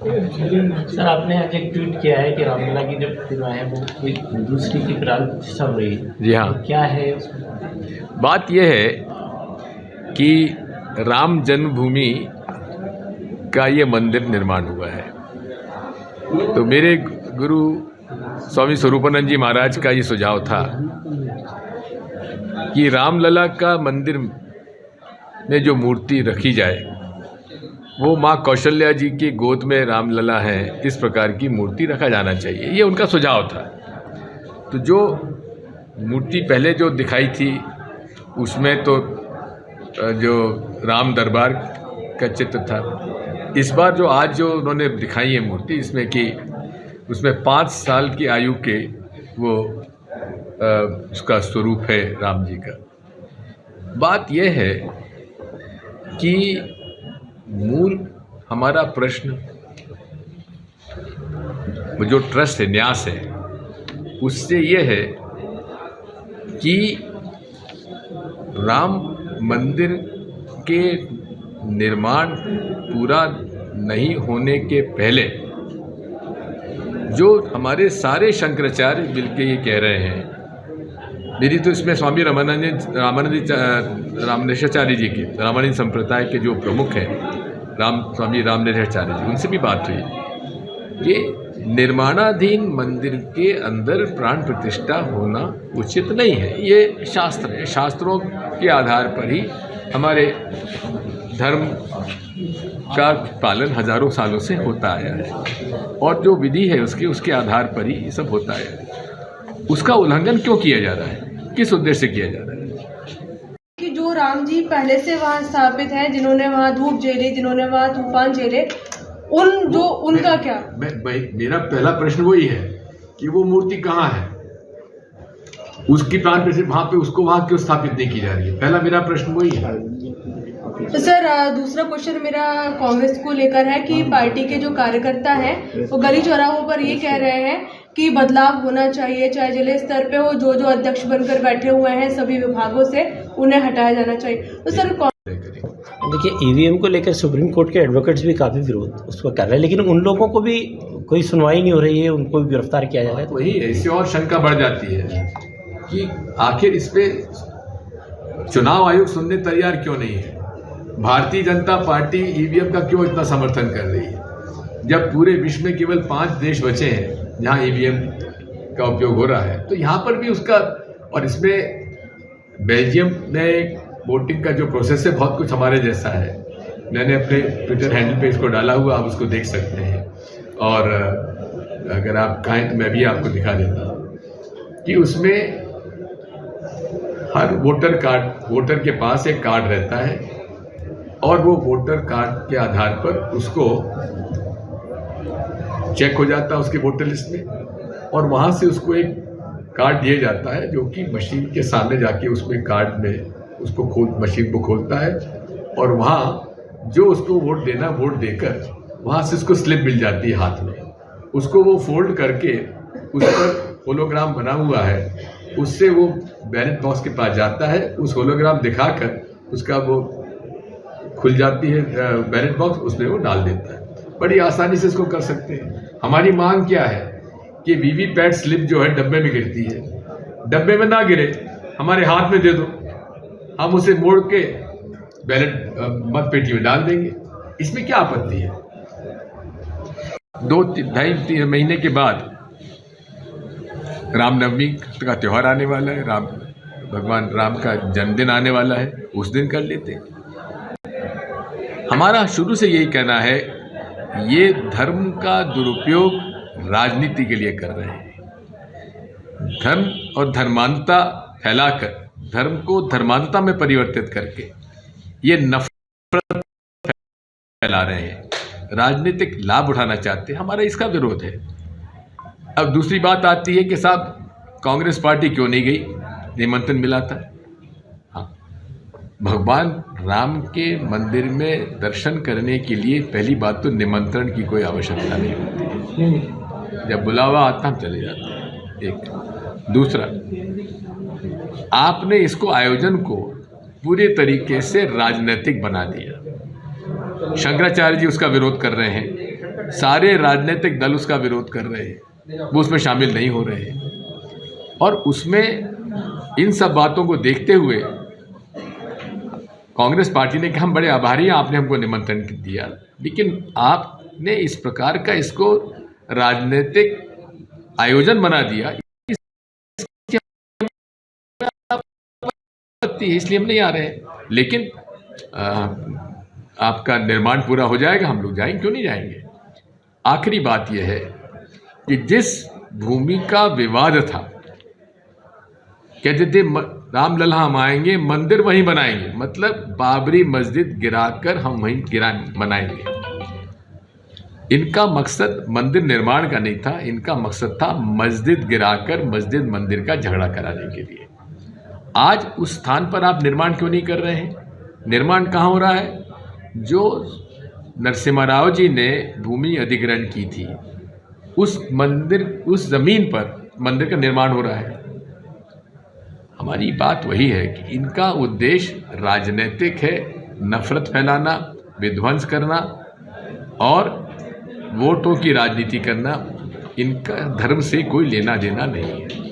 Sir, आपने आज एक ट्वीट किया है कि रामलला की जो प्रतिमा है वो कोई दूसरी की प्राण प्रतिष्ठा हो रही है। जी हाँ, तो क्या है बात यह है कि राम जन्मभूमि का ये मंदिर निर्माण हुआ है। तो मेरे गुरु स्वामी स्वरूपानंद जी महाराज का ये सुझाव था कि रामलला का मंदिर में जो मूर्ति रखी जाए वो माँ कौशल्या जी की गोद में रामलला है, इस प्रकार की मूर्ति रखा जाना चाहिए। ये उनका सुझाव था। तो जो मूर्ति पहले जो दिखाई थी उसमें तो जो राम दरबार का चित्र था। इस बार जो आज जो उन्होंने दिखाई है मूर्ति, इसमें कि उसमें 5 साल की आयु के वो उसका स्वरूप है राम जी का। बात यह है कि मूल हमारा प्रश्न वो जो ट्रस्ट है, न्यास है, उससे ये है कि राम मंदिर के निर्माण पूरा नहीं होने के पहले जो हमारे सारे शंकराचार्य मिलके ये कह रहे हैं, मेरी तो इसमें स्वामी रामनेशाचार्य जी के, रामानंद संप्रदाय के जो प्रमुख हैं स्वामी रामनेशाचार्य जी, उनसे भी बात हुई कि निर्माणाधीन मंदिर के अंदर प्राण प्रतिष्ठा होना उचित नहीं है। ये शास्त्र है, शास्त्रों के आधार पर ही हमारे धर्म का पालन हजारों सालों से होता आया है और जो विधि है उसके आधार पर ही ये सब होता है। उसका उल्लंघन क्यों किया जा रहा है, किस उद्देश्य से किया जा रहा है? कि जो राम जी पहले से वहाँ स्थापित हैं, जिन्होंने वहाँ धूप झेले, जिन्होंने वहाँ तूफान झेले, उनका क्या? मेरा पहला प्रश्न वही है कि वो मूर्ति कहाँ है, उसकी प्राण प्रतिष्ठा वहाँ पे, उसको वहाँ क्यों स्थापित नहीं की जा रही है? पहला मेरा प्रश्न वही है। तो सर, दूसरा क्वेश्चन मेरा कांग्रेस को लेकर है कि पार्टी के जो कार्यकर्ता हैं वो गली चौराहों पर ये कह रहे हैं कि बदलाव होना चाहिए, चाहे जिले स्तर पे हो, जो अध्यक्ष बनकर बैठे हुए हैं सभी विभागों से उन्हें हटाया जाना चाहिए। तो सर, देखिए, ईवीएम को लेकर सुप्रीम कोर्ट के एडवोकेट्स भी काफ़ी विरोध उसको कर रहे हैं, लेकिन उन लोगों को भी कोई सुनवाई नहीं हो रही है, उनको भी गिरफ्तार किया जा रहा है। वही है, इससे और शंका बढ़ जाती है कि आखिर इस पे चुनाव आयोग सुनने तैयार क्यों नहीं है। भारतीय जनता पार्टी ईवीएम का क्यों इतना समर्थन कर रही है, जब पूरे विश्व में केवल 5 देश बचे हैं जहां ईवीएम का उपयोग हो रहा है। तो यहाँ पर भी उसका, और इसमें बेल्जियम में वोटिंग का जो प्रोसेस है बहुत कुछ हमारे जैसा है। मैंने अपने ट्विटर हैंडल पे इसको डाला हुआ, आप उसको देख सकते हैं। और अगर आप कहें तो मैं भी आपको दिखा देता हूँ कि उसमें हर वोटर के पास एक कार्ड रहता है और वो वोटर कार्ड के आधार पर उसको चेक हो जाता है उसके वोटर लिस्ट में, और वहाँ से उसको एक कार्ड दिया जाता है जो कि मशीन के सामने जाके उसमें कार्ड में उसको मशीन को खोलता है, और वहाँ जो उसको वोट देना, वोट देकर वहाँ से उसको स्लिप मिल जाती है हाथ में। उसको वो फोल्ड करके उस पर होलोग्राम बना हुआ है, उससे वो बैलेट बॉक्स के पास जाता है, उस होलोग्राम दिखाकर उसका वो खुल जाती है बैलेट बॉक्स, उसमें वो डाल देता है। बड़ी आसानी से इसको कर सकते हैं। हमारी मांग क्या है कि वीवीपैट स्लिप जो है डब्बे में गिरती है, डब्बे में ना गिरे, हमारे हाथ में दे दो, हम उसे मोड़ के बैलेट मत पेटी में डाल देंगे। इसमें क्या आपत्ति है? 2-2.5-3 महीने के बाद रामनवमी का त्यौहार आने वाला है, भगवान राम का जन्मदिन आने वाला है, उस दिन कर लेते हैं। हमारा शुरू से यही कहना है, ये धर्म का दुरुपयोग राजनीति के लिए कर रहे हैं। धर्म और धर्मांधता फैलाकर, धर्म को धर्मांधता में परिवर्तित करके ये नफरत फैला रहे हैं, राजनीतिक लाभ उठाना चाहते हैं। हमारा इसका विरोध है। अब दूसरी बात आती है कि साहब कांग्रेस पार्टी क्यों नहीं गई, निमंत्रण मिला था। हाँ, भगवान राम के मंदिर में दर्शन करने के लिए पहली बात तो निमंत्रण की कोई आवश्यकता नहीं होती है। जब बुलावा आता हम चले जाते हैं। एक दूसरा, आपने इसको आयोजन को पूरे तरीके से राजनीतिक बना दिया। शंकराचार्य जी उसका विरोध कर रहे हैं, सारे राजनीतिक दल उसका विरोध कर रहे हैं, वो उसमें शामिल नहीं हो रहे हैं। और उसमें इन सब बातों को देखते हुए कांग्रेस पार्टी ने कहा हम बड़े आभारी हैं, आपने हमको निमंत्रण दिया, लेकिन आपने इस प्रकार का इसको राजनीतिक आयोजन बना दिया, इसलिए हम नहीं आ रहे हैं। लेकिन आपका निर्माण पूरा हो जाएगा, हम लोग जाएंगे, क्यों नहीं जाएंगे। आखिरी बात यह है कि जिस भूमि का विवाद था, कहते थे रामलला हम आएंगे, मंदिर वहीं बनाएंगे, मतलब बाबरी मस्जिद गिराकर हम वहीं बनाएंगे। इनका मकसद मंदिर निर्माण का नहीं था, इनका मकसद था मस्जिद गिराकर मस्जिद मंदिर का झगड़ा कराने के लिए। आज उस स्थान पर आप निर्माण क्यों नहीं कर रहे हैं? निर्माण कहाँ हो रहा है? जो नरसिम्हा राव जी ने भूमि अधिग्रहण की थी, उस मंदिर, उस जमीन पर मंदिर का निर्माण हो रहा है। हमारी बात वही है कि इनका उद्देश्य राजनीतिक है, नफरत फैलाना, विध्वंस करना और वोटों की राजनीति करना। इनका धर्म से कोई लेना देना नहीं है।